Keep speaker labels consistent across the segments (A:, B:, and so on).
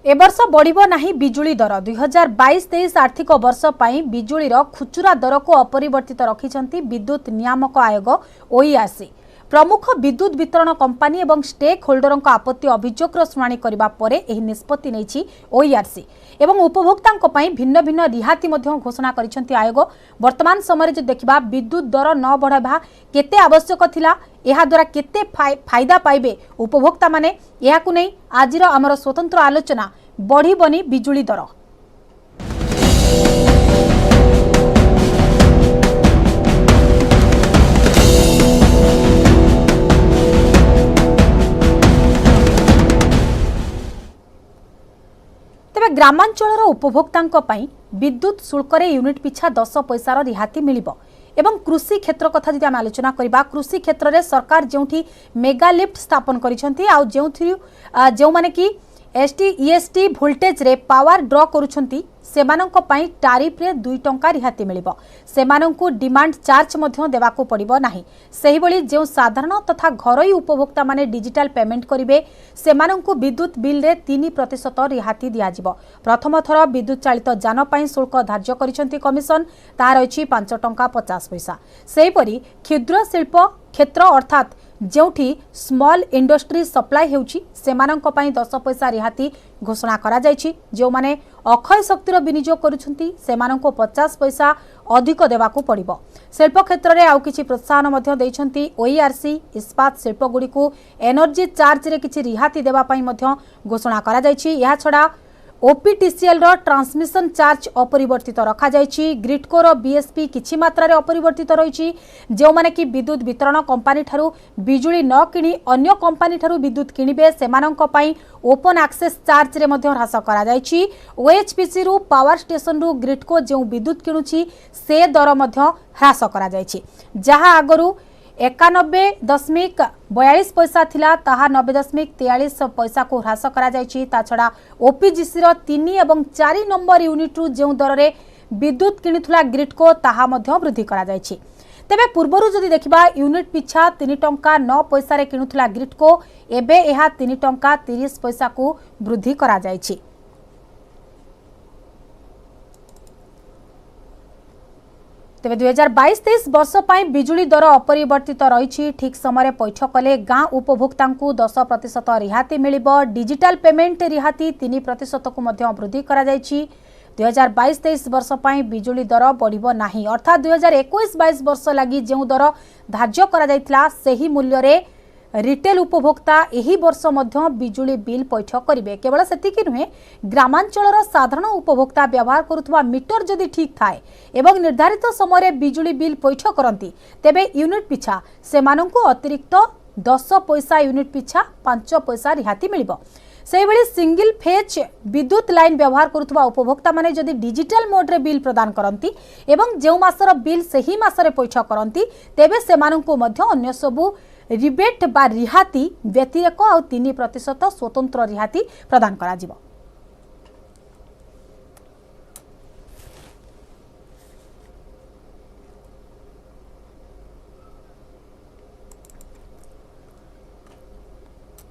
A: ए वर्ष बढ़िबो नाही बिजुली दर 2022-23 आर्थिक वर्ष पई बिजुलीर खुचुरा दर को अपरिवर्तित रखिछंती विद्युत नियामक आयोग ओईआरसी। प्रमुख विद्युत वितरण कंपनी एवं स्टेक होल्डरों आपत्ति अभियोग शुणाणी करबा परे एही निष्पत्ति नैछि ओईआरसी एवं उपभोक्तांक पई भिन्न भिन्न रिहाती मध्य घोषणा करिसेंती आयोग। वर्तमान समय जे देखिबा विद्युत दर न बढ़ाबा केते आवश्यक थिला, एहा द्वारा केते फायदा पाइबे उपभोक्ता माने, एहाकु नै आजिर हमर स्वतंत्र आलोचना बढ़िबनी बिजुली दर। तेबे ग्रामांचलर उपभोक्तांक पई विद्युत शुल्क रे यूनिट पिछा 10 पैसार रिहाती मिलिबो। एवं कृषि क्षेत्र कथा जदि आम आलोचना करबा, कृषि क्षेत्र रे सरकार जेउठी मेगा लिफ्ट स्थापन करिसेंती आ जो माने कि एसटी वोल्टेज रे पावर ड्रॉ करूछंती सेमानंक पई टारिफ रे 2 टंका रिहाती मिलिबो। सेमानंकु डिमांड चार्ज मध्य देवाको पड़िबो नाही। सेही बळी जे साधारण तथा घरोई उपभोक्ता माने डिजिटल पेमेंट करिवे सेमानंकु विद्युत बिल रे 3% रिहाती दिया जिवो। प्रथम थर विद्युत चालित जान पई शुल्क धार्य करिसेंती कमिशन, ता रहिछि 5 टंका 50 पैसा। सेही परी क्षुद्र शिल्प क्षेत्र अर्थात जेउठी स्मॉल इंडस्ट्री सप्लाई हेउची सेमानंक पई 10 पैसा रिहाती घोषणा करा जायछि। जो माने अक्षय शक्तिर विनियोग करूछंती सेमानंको 50 पैसा अधिक देवाको पड़िबो। शिल्प क्षेत्र रे आउ किछि प्रोत्साहन मध्य दैछंती ओईआरसी। इस्पात शिल्प गुडी को एनर्जी चार्ज रे किछि रिहाती देबा पई मध्य घोषणा करा जायछि। या छडा ओपीटीसीएल रो ट्रांसमिशन चार्ज अपरिवर्तित रखा जायछि। ग्रिडको रो बीएसपी किछि मात्रा रे अपरिवर्तित रहिछि। जे माने कि विद्युत वितरण कंपनी ठारू बिजुली न किनी अन्य कंपनी ठारू विद्युत किनिबे सेमानंक पई ओपन एक्सेस चार्ज रे मध्य ह्रास करा जायछि। ओएचपीसी रु पावर स्टेशन रु ग्रिडको जे विद्युत किनुछि से दर मध्य ह्रास करा जायछि। जहां आगरु 91.42 पैसा थिला ताहा 90.43 पैसा को ह्रास करा जायछि। ता छडा ओपीजीसी रो 3 एवं 4 नंबर यूनिट रु जे दर रे विद्युत किनिथुला ग्रिडको ताहा मध्य वृद्धि करा जायछि। तेबे पूर्वरु जदि देखिबा यूनिट पिछा 3 टंका 9 पैसा रे किनुथुला ग्रिडको एबे एहा 3 टंका 30 पैसा को वृद्धि करा जायछि। तेबे 2022-23 वर्ष पई बिजुली दर अपरिवर्तित रही। ठीक समय पैठ कले गाँ उपभोक्ता 10% रिहाती मिलिबो। डिजिटल पेमेंट रिहाती 3% को मध्य वृद्धि करा जायछि। 2022-23 वर्ष पई बिजुली दर बढ़िबो नाही, अर्थात 2021-22 वर्ष लगी जो दर धार्य करा जायतिला सेही मूल्य रे रिटेल उपभोक्ता एही वर्ष मध्य बिजुली बिल पैठ करिवे। केवल सेतिकी नुहे, ग्रामांचलर साधारण उपभोक्ता व्यवहार करुवा मीटर जदि ठीक थाए एवं निर्धारित समय बिजुली बिल पैठ करती तेबे यूनिट पिछा सेमानंकु अतिरिक्त 10 पैसा यूनिट पिछा 5 पैसा रिहाती मिलिबो। सेहिबळी सिंगल फेज विद्युत लाइन व्यवहार करुवा उपभोक्ता माने जदि डिजिटल मोड रे बिल प्रदान करती एवं जो मासर बिल सही मासरे पैठ करती तेबे सेमानंकु मध्य अन्य सबु रिबेट बा रिहाती व्यतिरेक आ 3% स्वतंत्र रिहाती प्रदान करा जिवो।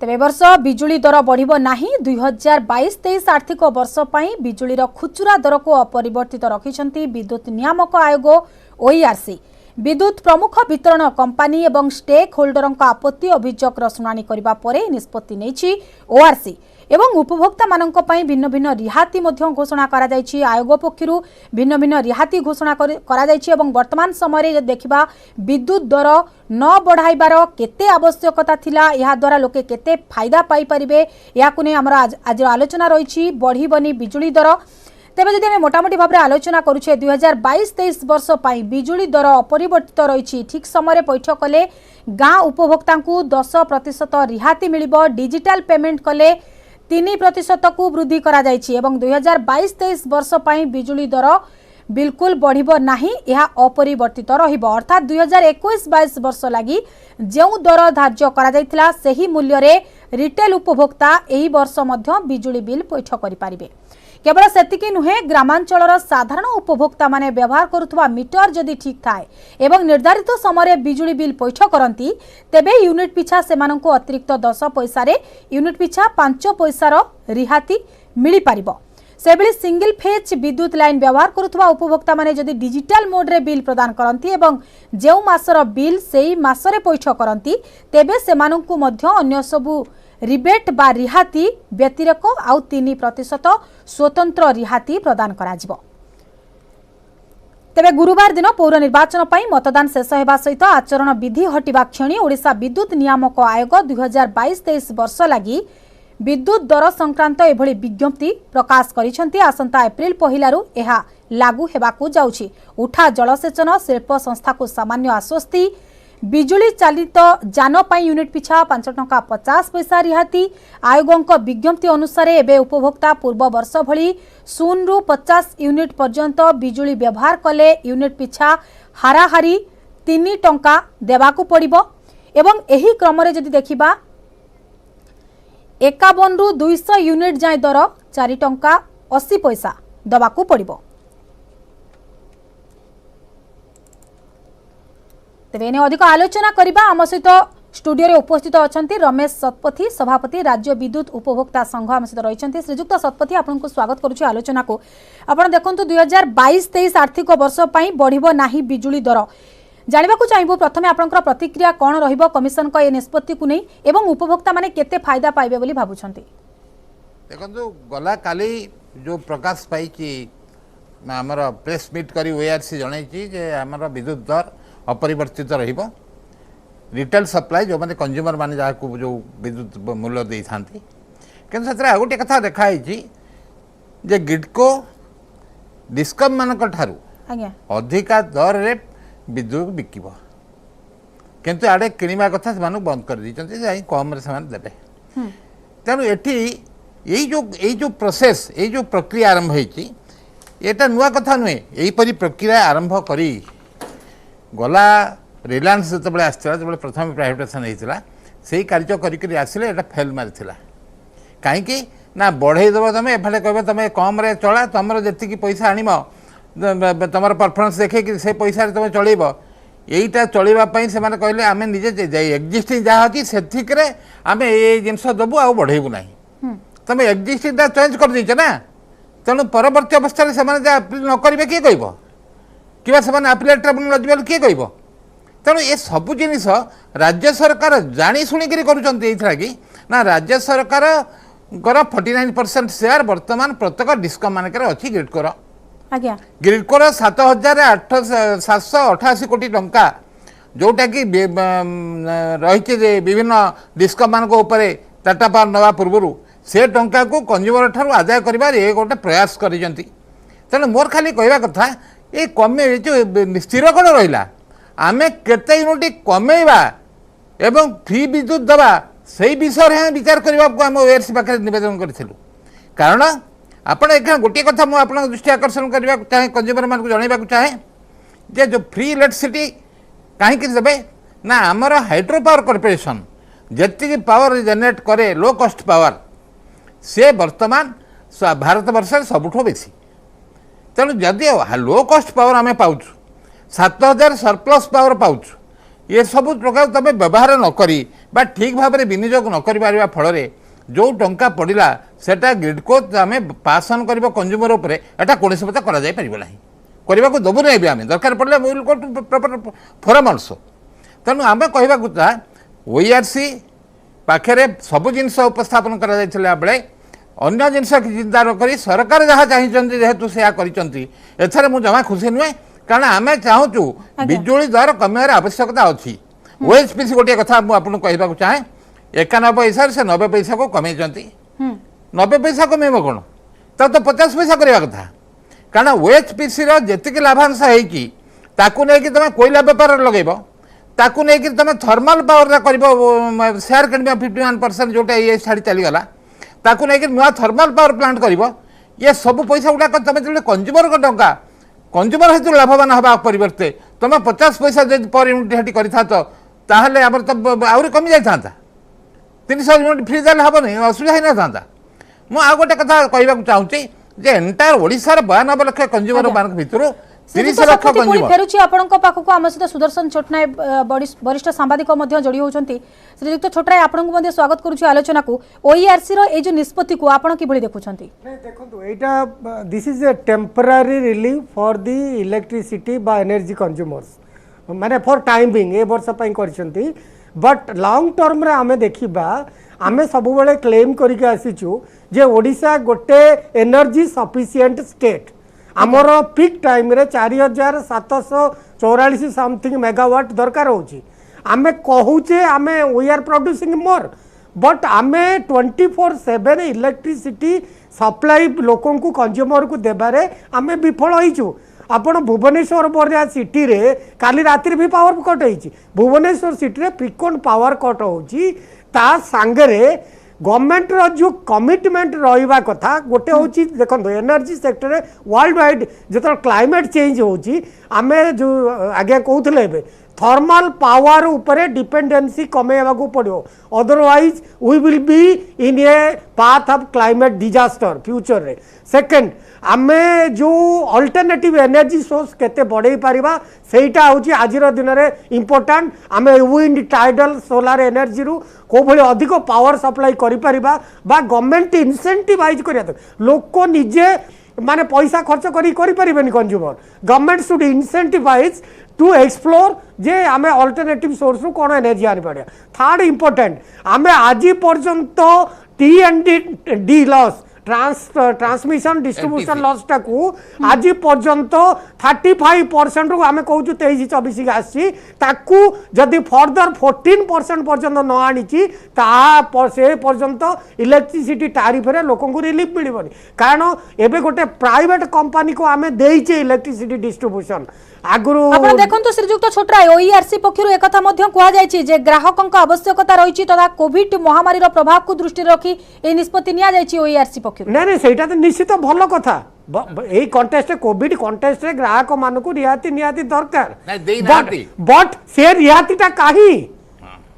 A: तेबे वर्ष बिजुली दर बढ़िबो नाही। 2022-23 आर्थिक वर्ष पई बिजुलीर खुचुरा दर को अपरिवर्तित रखिछंती विद्युत नियामक आयोग ओईआरसी। विद्युत प्रमुख वितरण कंपनी एवं स्टेक होल्डरों आपत्ति अभियोग शुणाणी करबा परे निष्पत्ति नैछि ओआरसी एवं उपभोक्ता मानक पई भिन्न भिन्न रिहाती मध्य घोषणा करा जायछि। आयोग पक्षरु भिन्न भिन्न रिहाती घोषणा करा जायछि एवं वर्तमान समय रे देखिबा विद्युत दर न बढ़ाइबार केते आवश्यकता थिला, या द्वारा लोके केते फायदा पाई परिबे, याकु नै हमर आज आलोचना रहिछि बढ़िबनी बिजुली दर। तेबे जदि आम मोटामोटी भाव में आलोचना करुछे 2022-23 वर्ष पई बिजुली दर अपरिवर्तित रही। ठीक समय पैठ कले गाँ उपभोक्ता 10% रिहाती मिलिबो। डिजिटल पेमेंट कले 3% को वृद्धि करा जायछि एवं 2022-23 वर्ष पई बिजुली दर बिल्कुल बढ़िबो नाही, यह अपरिवर्तित रहिबो। अर्थात 2021-22 वर्ष लगी जो दर धार्य करा जायतिला सेही मूल्य रे रिटेल उपभोक्ता एही वर्ष मध्य बिजुली बिल पैठ करि पारिबे। केवल सेतिकी नुहे, ग्रामांचलर साधारण उपभोक्ता माने व्यवहार करुवा मीटर जदि ठीक थाए एवं निर्धारित समय बिजुली बिल पैठ करती तेबे यूनिट पिछा सेमानंकु अतिरिक्त 10 पैसा यूनिट पिछा 5 पैसार रिहाती मिली पारिबो। सेबली सिंगल फेज विद्युत लाइन व्यवहार करुवा उपभोक्ता माने जदि डिजिटल मोड रे बिल प्रदान करती एवं जेउ मासर बिल सेई मासरे पैठ करती तेबे सेमानंकु मध्य अन्य सबु रिबेट बा रिहाती व्यतिरेक आउ 3% स्वतंत्र रिहाती प्रदान कराजिबो। तेबे गुरुवार दिन पौर निर्वाचन पर मतदान शेष होगा सहित आचरण विधि हटिबा क्षणी ओडिशा विद्युत नियामक आयोग 2022-23 वर्ष लगी विद्युत दर संक्रांत एभली विज्ञप्ति प्रकाश करिसेंती। आसंता एप्रिल पहिलारु एहा लागू हेबाकू जाउछि। उठा जलसेचन शिल्प संस्था को सामान्य आश्वस्ति। बिजुली चालित जान पाई यूनिट पिछा 5 टंका 50 पैसा रिहाती। आयोगों विज्ञप्ति अनुसार एबे उपभोक्ता पूर्व वर्ष भली 0 रु 50 यूनिट पर्यंत बिजुली व्यवहार कले यूनिट पिछा हाराहारी 3 टंका देवाकू पड़िबो एवं एही क्रम रे जदि देखिबा 51 रु 200 यूनिट जाय दर 4 टंका 80 पैसा दबाकू पड़िबो। तेबे ने अधिक आलोचना करिबा आम सहित स्टूडियो रे उपस्थित अछंती रमेश सतपथी सभापति राज्य विद्युत उपभोक्ता संघ आम सहित रहिछंती। श्रीजुक्त सतपथी आपनको स्वागत करूछि आलोचना को। आपण देखंतु 2022-23 आर्थिक वर्ष पई बढ़िबो नाही बिजुली दर जानिबाकू चाहिबो। प्रथमे आपनकर प्रतिक्रिया कोन रहिबो कमिशन को ए निष्पत्ति को नै एवं उपभोक्ता माने केते फायदा पाइबे बोली भाबुछंती?
B: देखंतु गला काली जो प्रकाश पाइछि हमर प्रेस मीट करी ओआरसी जणाइछि जे हमर विद्युत दर अपरिवर्तित रहिबो। रिटेल सप्लाई जो माने कंज्यूमर माने जाको जो विद्युत मूल्य दे थांती किंतु सतरा गोटे कथा देखाई जे गिडको डिस्कम मानक ठारू अधिका दर रे विद्युत बिकिबो किंतु आडे किनिबा कथा से मानु बंद कर दिचंती जे कम रे समान देबे। तेनु एठी एई जो प्रोसेस एई जो प्रक्रिया आरंभ होईची एटा नुवा कथा नुए। एई परि प्रक्रिया आरंभ करी गला रिलायंस जो आसला जो प्रथम प्राइवेटाइजेशन होता से कार्य करी आसिले एटा फेल मारिथिला कहीं ना बढ़ईदेव तुम एफे कह तुम कम चला तुम जी पैसा आनम तुम परफॉर्मेंस देखे से पैसा तुम चल यहीटा चलवाई से कहले आम निजे एक्जिस्टिंग जहाँ अच्छी से आम ये जिनस देवु आ बढ़ेबू ना तुम एक्जिस्टिंग चेंज कर दीच ना तेणु परवर्त अवस्था अपील न करेंगे किए कह कि अपीलेट ट्रिब्यूनल न किए कह तेणु ये सबू जिनिस राज्य सरकार जानी शुणिकी करुँच ना राज्य सरकार 49% शेयर बर्तमान प्रत्येक डिस्कम मानक अच्छी ग्रिडकोर ग्रिडकोर 7,788 कोटी टंका जोटा कि रही विभिन्न डिस्कम मान टाटा पावर नवा पूर्व से टंका को कंज्यूमर ठार आदाय कर गोटे प्रयास कर तेणु मोर खाली कहवा कथा ये कमे जो स्थिर कौन रहा आम केते यूनिट कमेवा एवं फ्री विद्युत दवा से विषय में विचार करने को आम ओआरसी पाखे नवेदन करूँ कारण आपण एक गोटे कथा मुझे दृष्टि आकर्षण करने चाहे कंज्यूमर मान को जनवाक चाहे जे जो फ्री इलेक्ट्रिसिटी कहीं देवे ना आमर हाइड्रो पावर कॉर्पोरेशन जी पावर जेनेट करे लो कॉस्ट पावर से वर्तमान भारत वर्ष सबुठ बेसी तेणु जदि लो कॉस्ट पावर आम पाऊँ 7,000 सरप्लस पावर पाऊँ ये सब प्रकार तुम व्यवहार नक ठीक भाव में विनियोग न फल जो टंका पड़ा सेटा ग्रिडको आम पास ऑन कर कंज्यूमर उपर एटा कौन मत करना करने को देवु नहीं आम दरकार पड़े will go to proper forum also तेणु आम कहवा ओआरसी पाखे सबू जिनस उपस्थापन करा बेले अन्य जिनस चिंता न सरकार जहाँ चाहिए जेहेतु से कर मुझे जमा खुशी नुहे कारण आम चाहूँ बिजुली दर कमियार आवश्यकता अच्छी ओएचपीसी गोटे कथा मुझे कहवाक चाहे 91 पैसा से 90 पैसा को कमे 90 पैसा कमेब कौन तो 50 पैसा करवा कथा कारण ओएचपीसी जी लाभांश होती तुम कोयला बेपार लगेब ताकू नहीं तुम थर्माल पावर कर शेयर कि 51% जोटा ये छाड़ी चलीगला ताकू नहीं नुआ थर्माल पावर प्लांट कर ये सब पैसा गुड़ाक तुम जो कंज्यूमर को टंका कंज्यूमर हेतु लाभवान हवा परिवर्ते तुम 50 पैसा जब पर यूनिट करते आम तो आहरी कमी जाता 300 यूनिट फ्री देने हेनी असुविधा ही ना था मुझे आ गोटे कथा कहवाक चाहूँगी जे एंटायर ओडिशार 92 लाख कंज्यूमर मान भर तीस लाख कंज्यूमर
A: फेरुची आपणक पाखक आम सहित सुदर्शन छोटनाय वरिष्ठ सांबादिक जोड़ी होती श्रीजुक्त छोटराय आपन को स्वागत करुछि आलोचना को ओईआरसी रो ए जो निष्पत्ति को आपण किभଳି देखुछंती
C: नहीं देखो एटा this is a temporary relief for the electricity बा एनर्जी कंज्यूमर्स माने फॉर टाइम बिंग ए वर्ष पई करछंती बट लॉन्ग टर्म रे आमे देखिबा आमे सब बेले क्लेम करके आसीचु जे ओडिशा गोटे एनर्जी सफिशिएंट स्टेट आमर पीक टाइम रे 4744 समथिंग मेगावाट दरकार होची आमे कहूचे आमे we are producing more but आमे 24/7 इलेक्ट्रिसिटी सप्लाई लोकों को कंज्यूमर को देबारे आमे विफल होइछु आपण भुवनेश्वर बरिया सिटी रे काली रात्रि भी पावर कट होइछि भुवनेश्वर सिटी रे फ्रिक्वेंट पावर कट होउछि ता सांगरे गवर्नमेंट रो जो कमिटमेंट रहिबा कथा गोटे होची देखो एनर्जी सेक्टर रे वर्ल्ड वाइड जत क्लाइमेट चेंज होची आमे जो आगे कहउथले एबे थर्मल पावर उपरे डिपेंडेंसी कमेवा को पड़ो otherwise we will be in a path of climate disaster future रे सेकंड आमे जो अल्टरनेटिव एनर्जी सोर्स केते बढ़ाई पारिबा सेटा होची आजिर दिन रे इंपोर्टेंट आमे विंड टाइडल सोलार एनर्जी रु को भली अधिक पावर सप्लाई करि पारिबा बा गवर्नमेंट इंसेंटिवाइज करिया लोक निजे माने पैसा खर्च करि परिबेनी consumer government should incentivise to explore जे आमे अल्टरनेटिव सोर्स रु कोन एनर्जी आनि पड़िया थर्ड इंपोर्टेंट आमे आज पर्यंत टी&डी लॉस ट्रांसमिशन डिस्ट्रीब्यूशन लॉस टाकू आज पर्यंत 35% रु आमे कहूँ 23-24 आसी ताकू जदि फर्दर 14% पर्यंत न आनीची ता से पर्यंत इलेक्ट्रिसिटी टारिफ रे लोकों को रिलीफ मिलबनी कारण एबे गोटे प्राइवेट कंपनी को आमे देइचे इलेक्ट्रिसिटी डिस्ट्रीब्यूशन आगुरु
A: आपण देखंतु श्रीजुक्त छोटराय ओईआरसी पक्षरु एकथा मध्य कुआ जायछि जे ग्राहकक आवश्यकता रहिछि तथा कोविड महामारी रो प्रभाव को दृष्टि रखी ए निष्पत्ति निया जायछि ओईआरसी पक्षरु
C: नहीं सेटा तो निश्चित भल कथा यही कंटेस्ट कोविड कंटेस्ट रे ग्राहक मान को रियाती नियाती दरकार बट से रियातीटा काहे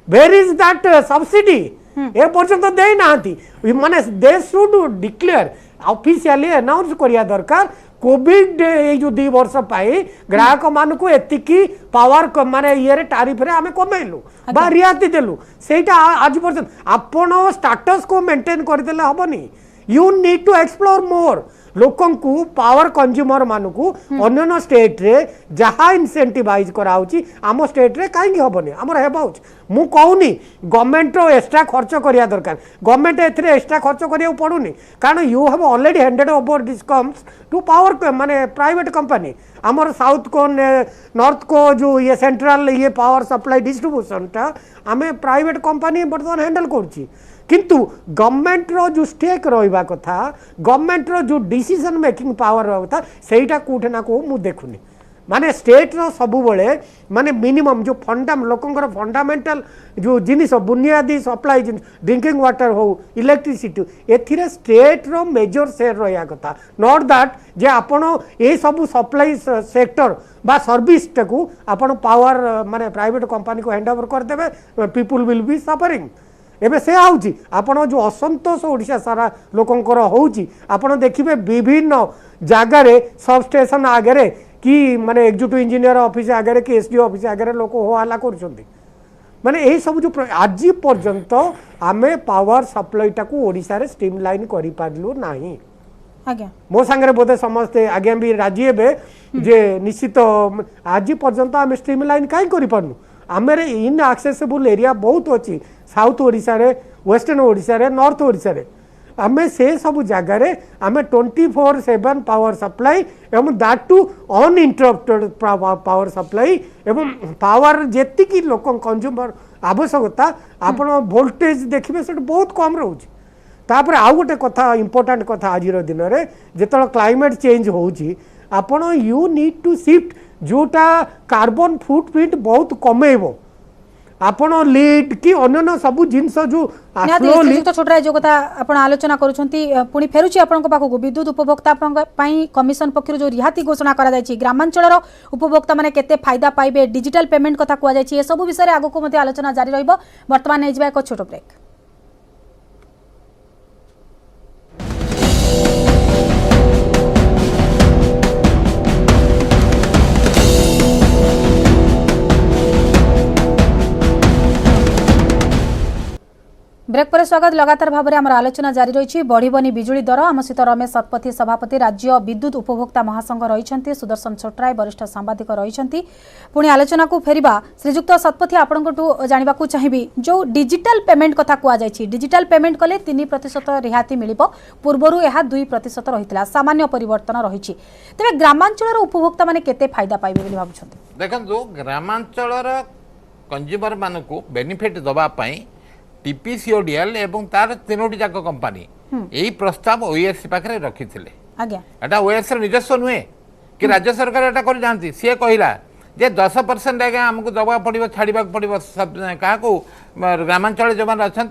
C: वेयर इज दैट सब्सिडी ए पर्यंत दे नांती माने they should declare officially announce करिया दरकार कोविड ये जो 2 वर्ष पाई ग्राहक मान को एतिकी पावर माने ये टारिफ रे आमे कमेलु बा रियाती देलु सेटा आज पर्यंत आपण स्टेटस को मेंटेन करदेले हबनी you need to explore more लोकन को पावर कंज्यूमर मान को अन्य स्टेट रे जहाँ इंसेंटिवाइज कराउची आम स्टेट रे कहीं हेनी आमर हेबाउच मु कहूनी गवर्नमेंट रो एक्स्ट्रा खर्च करिया दरकार गवर्नमेंट एथरे एक्स्ट्रा खर्च करिया पड़ुनी कारण you have already handed over discoms to power माने प्राइवेट कंपनी आमर साउथ को नॉर्थ को जो ये सेंट्रल ये पावर सप्लाई डिस्ट्रीब्यूशन टा आमे प्राइवेट कंपनी बर्तमान हैंडल करछि किंतु गवर्नमेंट रो जो स्टेक रहिबा कथा गवर्नमेंट रो जो डिसीजन मेकिंग पावर रहा कथा सेटा कोठे ना को मु देखुनी माने स्टेट रो सबु बेले माने मिनिमम जो लोकंकर फंडामेंटल जो जिनिस बुनियादी सप्लाई ड्रिंकिंग वाटर हो इलेक्ट्रिसिटी एथिरे स्टेट रो मेजर शेयर रहा कथा नॉट दैट जे आपण ए सब सप्लाई सेक्टर बा सर्विस टाकू आपण पावर माने प्राइवेट कंपनी को हैंड ओवर कर देबे पीपल विल बी सफरिंग एबे से आउची आपण जो असंतोष ओडिशा सारा लोकंकर होउची आपण देखिबे विभिन्न जागा रे सब स्टेशन आगे कि माने एग्जीक्यूटिव इंजीनियर ऑफिस आगे कि एसडीओ ऑफिस आगे लोक हो हल्ला करछंती माने एही सब जो आज पर्यंत आमे पावर सप्लाई टाकू ओडिशा रे स्ट्रीमलाइन करि पारलु नाही
A: आज्ञा
C: मो सांगरे बोधे समस्ते आज्ञा भी राजी हेबे जे निश्चित आज पर्यंत आमे स्ट्रीमलाइन काई करि पारनु आमेर इन एक्सेसिबल एरिया बहुत अच्छी साउथ ओडिशा रे वेस्टर्न ओडिशा रे नॉर्थ ओडिशा रे आमे से सब जगह रे आमे 24/7 पावर सप्लाई एवं that to uninterrupted power supply एवं पावर जेति की लोक कंज्यूमर आवश्यकता आपण वोल्टेज देखिबे से बहुत कम रहउची तापर आउ गोटे कथा इंपोर्टेंट कथा आजिर दिन रे जेतल क्लाइमेट चेंज होउची आपण यू नीड टू शिफ्ट जोटा कार्बन फुटप्रिंट बहुत कमेबो आपण लीड कि अन्य सब जिनस जो
A: छोटा जो कथा आपण आलोचना करूछंती पुणी फेरुची आपण पाखु विद्युत उपभोक्ता कमिशन पक्षर जो रिहाती घोषणा करा जायछि ग्रामांचल उपभोक्ता माने केते फायदा पाइबे डिजिटल पेमेंट कथा कुआ जायछि ए सब विषय आगो को मते आलोचना जारी रहइबो वर्तमान नै जिबा एक छोटो ब्रेक। ब्रेक पर स्वागत। लगातार भाव में आम आलोचना जारी रही। बढ़िबनी बिजुली दर। आम सहित रमेश शतपथी सभापति राज्य विद्युत उपभोक्ता महासंघ रही। सुदर्शन छोटराय वरिष्ठ सांबादिक रही। पुणी आलोचना को फेरिबा। श्रीजुक्त शतपथी आपंठू जानवा चाहिए जो डिजिटल पेमेंट कथा कहुई। डिजिटल पेमेंट कले 3% रिहाती मिल। पूर्वर यह 2% रही। सामान्य परिवर्तन रही। तेज ग्रामांचल उपभोक्ता मैंने केते फायदा पाइबे भावुं?
B: देखो ग्रामांचल कंज्यूमर मान को बेनिफिट दवाई टीपीसीओडीएल एवं तार 3टी जाक कंपानी यही प्रस्ताव ओएससी पाखे रखी एटा ओएससी निजस्व नुहे कि राज्य सरकार एटा कर जानती सी कहला जे 10% आगे आमको दबा पड़ो छाड़ा पड़ो क्या ग्रामांचल जो मैंने अच्छा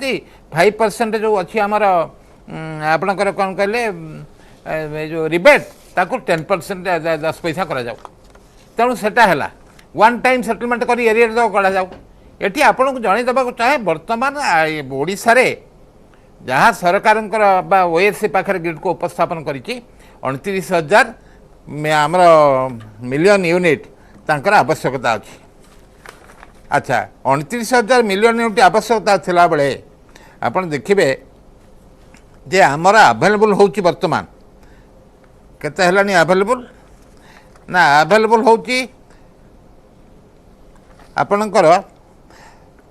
B: 5% जो अच्छी आमर आपणकर कौन कहले जो रिबेट ताकू 10% 10 पैसा करा जाऊ तेणु सेटा है वन टाइम सेटलमेंट कर एरिया करा जाऊ एटी आपन को जन देवा चाहे बर्तमान ओडिशा रे जहाँ सरकार ओएससी पाखे ग्रिड को उपस्थापन कर 29,000 आमर मिलियन यूनिट तांकर आवश्यकता अच्छी। अच्छा 29,000 मिलियन यूनिट आवश्यकता थिला बेले आपन देखिबे जे आमर अवेलेबल होची वर्तमान केते हलानी अवेलेबल ना अवेलेबल होची आपनकर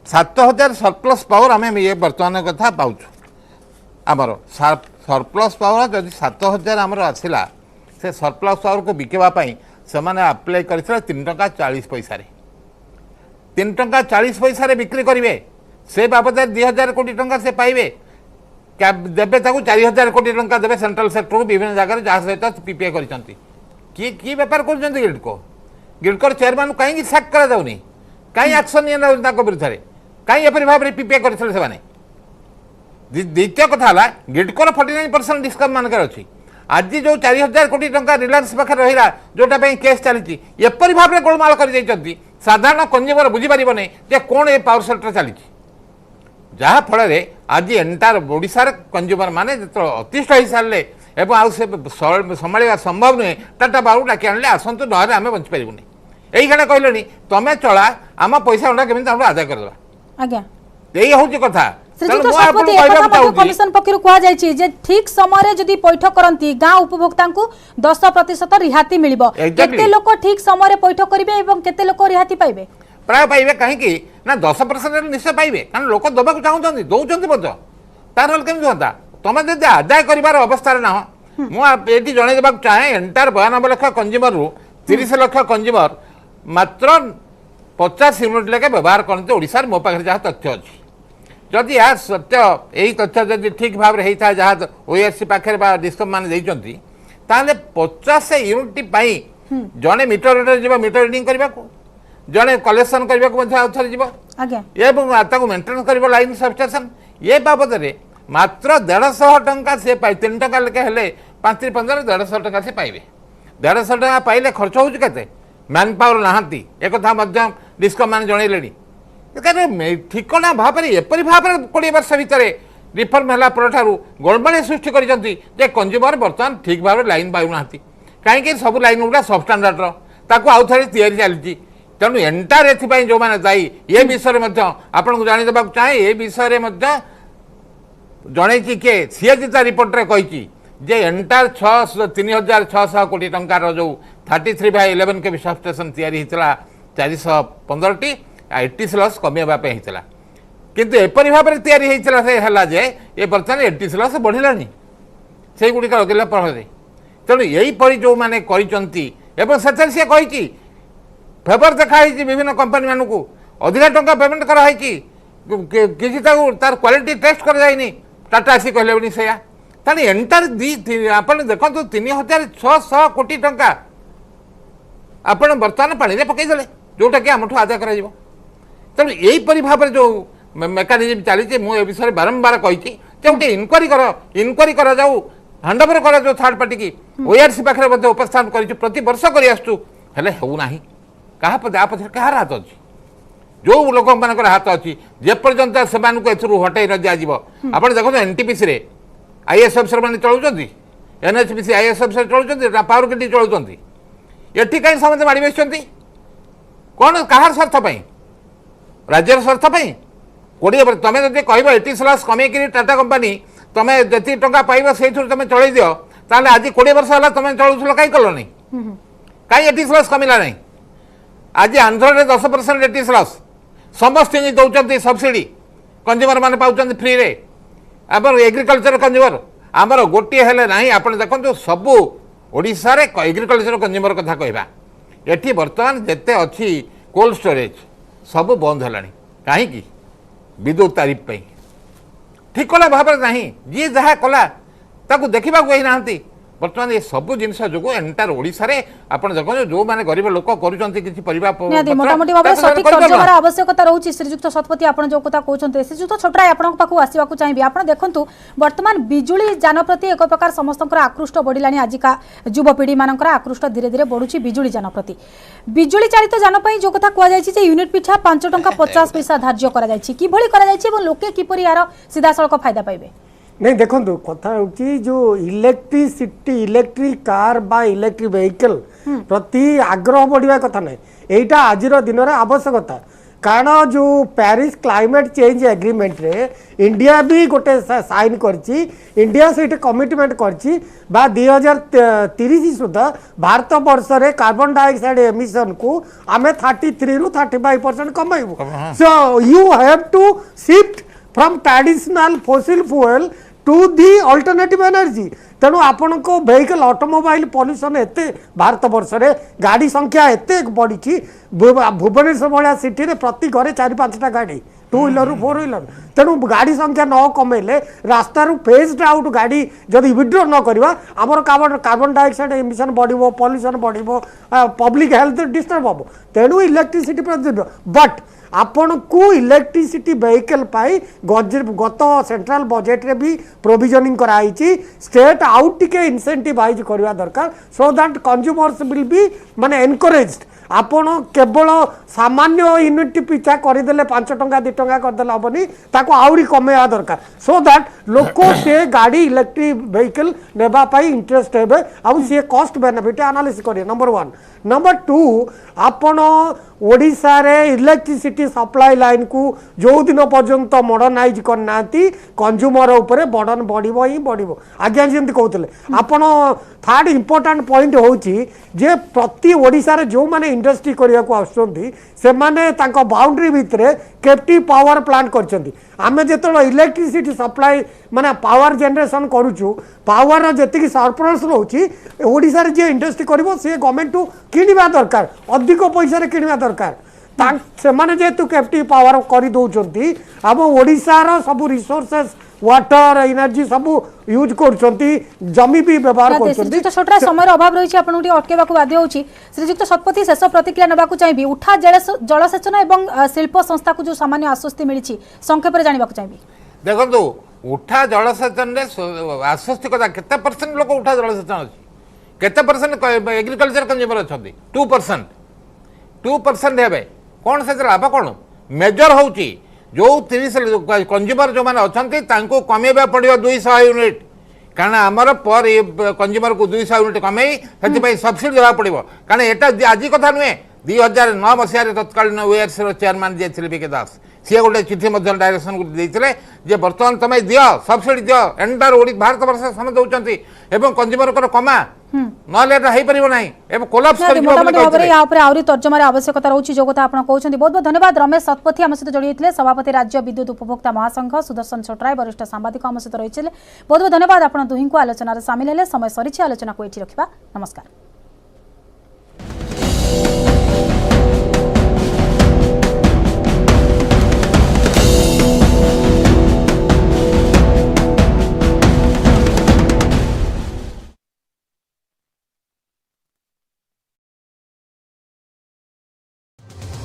B: 7,000 सरप्लस पावर आम ये बर्तमान कथा पाऊँ आमर सरप्लस पावर जदि 7,000 आमर आसला से सरप्लस पावर को बिकवाई से मैंने आप्लाय कर 3 टंका 40 पैसा 3 टंका 40 पैसा बिक्री करेंगे से बाबद 2,000 कोटी टंका से पाइबे क्या देवे 4,000 कोटी टंका देवे सेंट्रल सेक्टर को विभिन्न जगह जहाँ सहित पीपीए कर बेपार कर गिल्डको चेयरमैन कहीं सैक कराऊनी कहीं एक्शन नहीं विरुद्ध में कहीं एपरी भाव में पीपीए करते से द्वितीय कथा है गिल्डकोर 49% डिस्काउंट मानकर अच्छी आज जो 4,000 कोटी टंका रिलायंस पाखे रहा जोटा केस चली एपरी भाव में गोलमाल कर साधारण कंज्यूमर बुझीपार नहीं कौन ये पावर सेक्टर चली जहाँफल आज एंटायर ओडिशार कंज्यूमर माने जो अतिष्ठ हो सारे एवं संभाल संभव नुहे टाटा पावर डाकी आने आसतु ना आम बंचीपारूनी यही कहले तुम्हें चला आम पैसा अंडा केमी आदाय करदे
A: आज्ञा
B: यही हूँ कथा
A: कमिशन पक्षर कहुई ठीक समय जदि पैठ करती गाँ उपभोक्ता को 10% रिहाती मिल केते लोक ठीक समय पैठ करेंगे और केते लोक रिहाती पाइबे
B: प्राय पाइबे कहीं ना 10% निश्चय पाइबे कारण लोक दबाक चाहते दौरान तार केमी होता तुम जब आदाय कर अवस्था ना मुझे जन देवाक चाहे एंटायर 92 लाख कंज्यूमर रु 30 लाख कंज्यूमर मात्र 50 यूनिट लेके व्यवहार करते ओडिशा मो पाखे जहाँ तथ्य अच्छी जदि यह सत्य यही तथ्य जब ठीक भाव में होता है जहाँ ओएससी पाखे डिस्कम मान 50 यूनिट जड़े मीटर रीडर मीटर रिडिंग करने को जड़े कलेक्शन करने को मेन्टेन कर लाइन सबस्टेशन ये बाबद में मात्र 150 टंका से 3 टंका लेके हेले 5-15 150 टंका से पाइबे 150 टंका पाइले खर्च हो मैन पावर नहांती एक कथा डिस्कम मान जनइले ठिकना भाव में एपरी भाव में 20 वर्ष भितर रिफर्म है गोलमाली सृष्टि कर कंज्यूमर बर्तमान ठीक भाव में लाइन पाऊना कहीं सब लाइन गुड़ा सबस्टाण्डार्डर आउ थे चली तेणु एंटायर एथपाई जो मैंने दायी ये विषय में आपको जानीदेवा चाहे ये विषय में जन किए सीएजी रिपोर्ट कही जे एंटायर 3,600 कोटी टंकार जो 33/11 के सबस्टेशन या 415 80 लॉस कमेवाई होता किंतु एपरी भाव में या जे ये बर्तमान 80 लॉस बढ़ला से गुड़िक लगेगा फल तेणु यहीपरी जो मैंने कर सी कही फेवर देखाई विभिन्न कंपानी मानक अधिका टंका पेमेंट कराई किसी तार क्वालिटी टेस्ट कर टाटा आसी कहले से तेणु एंटायर आप देखो 3,600 कोटी टंका आपण बर्तमान पानी पकईदे जोटा कि आमठू आदाय कर तेणु यहीपरी भाव में जो मेकानिजम चली मुझे विषय बारंबार कही गोटे इनक्वारी कर जाऊ हैंडओवर कर जो थर्ड पार्टी की ओआरसी पाखे उपस्थापन कर प्रति वर्ष करना क्या पछे कहार हाथ अच्छी जो लोक मान हाथ अच्छी जेपर्यंत से हटाई न दिज्व आप देखो एनटीपीसी आईएएस अफिसर मैंने चलाऊँ एनएचपीसी आईएएस अफिसर चलाऊँ पावर ग्रिड चलाऊँ ये कहीं समझे माड़ बस कौन कहार स्वार्थ राज्यर स्वार्थ 20 तुम जब कह 80 स्लस कमे टाटा कंपानी तुम जी टाँग पाइब से तुम चल दियो ताले आज 20 वर्ष है तुम चलुल कहीं कलनि कहीं 80 स्लस कमिला नहीं आज आंध्र में 10% 80 स्लस समस्त दौरान सब्सिडी कंज्यूमर मैंने पाँच फ्री रे आम एग्रिकल्चर कंज्यूमर आमर गोटे हेले ना आप देखो सबू ओडिशा रे एग्रिकल्चर कंज्यूमर कथा कहवा एटी बर्तमान जिते अच्छी कोल्ड स्टोरेज सब बंद है कहीं विद्युत तारीफ पे ठीक कला भाव ना जी जहाँ कला ताकू देखा ना बर्तमान ये सब जिनस जो एंटायर ओडिशा रे आपण देखो जो माने गरीब लोक करूचंती किछि परिबा
A: मोटामोटी भाव सठिक तर्जमार आवश्यकता रहउछि श्रीजुक्त शतपथी आपण जो कथा कहउछन्ते श्रीजुक्त छोटराय आपण पाखु आसीबाकू चाहिबी आपण देखंतु वर्तमान बिजुली जान प्रति एक प्रकार समस्तकर आकृष्ट बढ़िलानी आजिका युवपीढ़ी मानकर आकृष्ट धीरे धीरे बढ़ुछि बिजुली जान प्रति बिजुली चालित जान पई जो कथा कुआ जायछि जे यूनिट पिछा 5 टंका 50 पैसा धार्य करा जायछि कि भली करा जायछि एवं लोके किपरि यार सीधा सड़क फायदा पाइबे
C: नहीं देखो कथा जो इलेक्ट्रिसिटी इलेक्ट्रिक कार बा इलेक्ट्रिक व्हीकल प्रति आग्रह बढ़िया कथा नहीं एटा आज दिन आवश्यकता कारण जो पेरिस क्लाइमेट चेंज एग्रीमेंट रे इंडिया भी गोटे साइन करची इंडिया से कमिटमेंट करची बा 2030 सुधा भारत वर्ष रे कार्बन डाइऑक्साइड एमिशन को आमे 33 रु 35% कमाइबो so you have to shift from traditional fossil fuel to the alternative energy तेणु आपण को व्हीकल ऑटोमोबाइल पॉल्यूशन एते भारत वर्ष रे गाड़ी संख्या एते बढ़ी भुवनेश्वर भाया सिटी रे प्रति घरे 4-5टा गाड़ी 2 व्हीलर 4 व्हीलर तेणु गाड़ी संख्या न कमेले रास्ता फेज्ड आउट गाड़ी जदि विड्रो न करवा आमर कार्बन डाइऑक्साइड एमिशन बढ़ो पॉल्यूशन बढ़ो पब्लिक हेल्थ डिस्टर्ब हम तेणु इलेक्ट्रिसिटी बट आपण को इलेक्ट्रिसिटी व्हीकल पाई गत सेंट्रल बजेट रे भी प्रोविजनिंग कराई स्टेट आउट टिके इंसेंटिवाइज करवा दरकार so that consumers will be माने एनकरेज्ड आपण केवल सामान्य यूनिट पिछा करदेले 5 टंका 2 टंका करदेले हेनी ताको आउरी कमेवा दरकार सो दैट लोक से गाड़ी इलेक्ट्रिक व्हीकल नेबा पाई इंटरेस्ट हेबे आउ से कॉस्ट बेनिफिट एनालिसिस करिए नंबर 1 नंबर 2 आपण ओडिशा रे इलेक्ट्रिसिटी सप्लाई लाइन को जो दिन पर्यंत मॉडर्नाइज करना कंज्यूमर उपरे बर्डन बढ़िबो ही बढ़िबो आज्ञा जेंति कहउतले आपण थर्ड इंपोर्टेंट पॉइंट होउची जे प्रति ओडिशा रे जो माने इंडस्ट्री करिया को आछंती से माने तांको बाउंड्री भितरे कैप्टिव पावर प्लांट करछंती आमे जेतलो इलेक्ट्रिसिटी सप्लाई माने पावर जनरेशन करूछु पावर जेतिकी सरप्लस रहउची ओडिशा रे जे इंडस्ट्री करिवो से गवर्नमेंट टू किनिबा दरकार अधिक पैसा रे किनिबा दरकार से माने जेतु कैप्टिव पावर करि दउचंती हम ओडिशा रो सब रिसोर्सेस वाटर एनर्जी सब यूज करछंती जमी भी व्यवहार करछंती
A: श्रीजुक्त छोटरा समय अभाव रही आपन अटकेबा को बाध्य होची श्रीजुक्त शतपथी शेष प्रतिक्रिया नेबा को चाहिबी उठा जलसेचन एवं शिल्प संस्था को जो सामान्य आश्वस्ति मिली संक्षेप रे जानिबा को चाहिबी
B: देखो उठा जलसेचन रे आश्वस्ति कथा केते परसेंट लोक उठा जलसेचन अछि केते परसेंट एग्रीकल्चर कंज्यूमर अछंती 2% हेबे कोन से लाभ कोन मेजर होची जो 30 कंज्यूमर जो माने अछंती तांको कमेबा पड़ियो 200 यूनिट कारण आमर पर कंज्यूमर को 200 यूनिट कमेई सेति पई सब्सिडी देबा पड़ियो कारण एटा आज कथा नुए 2009 मसिया रे तत्कालीन ओएआरसी रो चेयरमैन जे थिले बीके दास सी गोटे चिठी डायरेक्शन को देते जे बर्तमान तुम दियो सब्सिडी दियो एंटायर ओडी भारत वर्ष समय दउचंती एवं कंज्यूमर को कमा नले एटा हेई परिबो नाही एवं कोलैप्स करिबो
A: मोटामोटी भाव रे या ऊपर आउरी तर्जमार आवश्यकता रहउची जो कथा आपण कहउछंती बहुत बहुत धन्यवाद रमेश शतपथी हम सहित जोड़ी होइतले सभापति राज्य विद्युत उपभोक्ता महासंघ सुदर्शन छोटराय वरिष्ठ सांबादिक हम सहित रहितले बहुत बहुत धन्यवाद आपण दुहिं को आलोचना रे शामिल हेले समय सरीछि आलोचना को एठी रखिबा नमस्कार।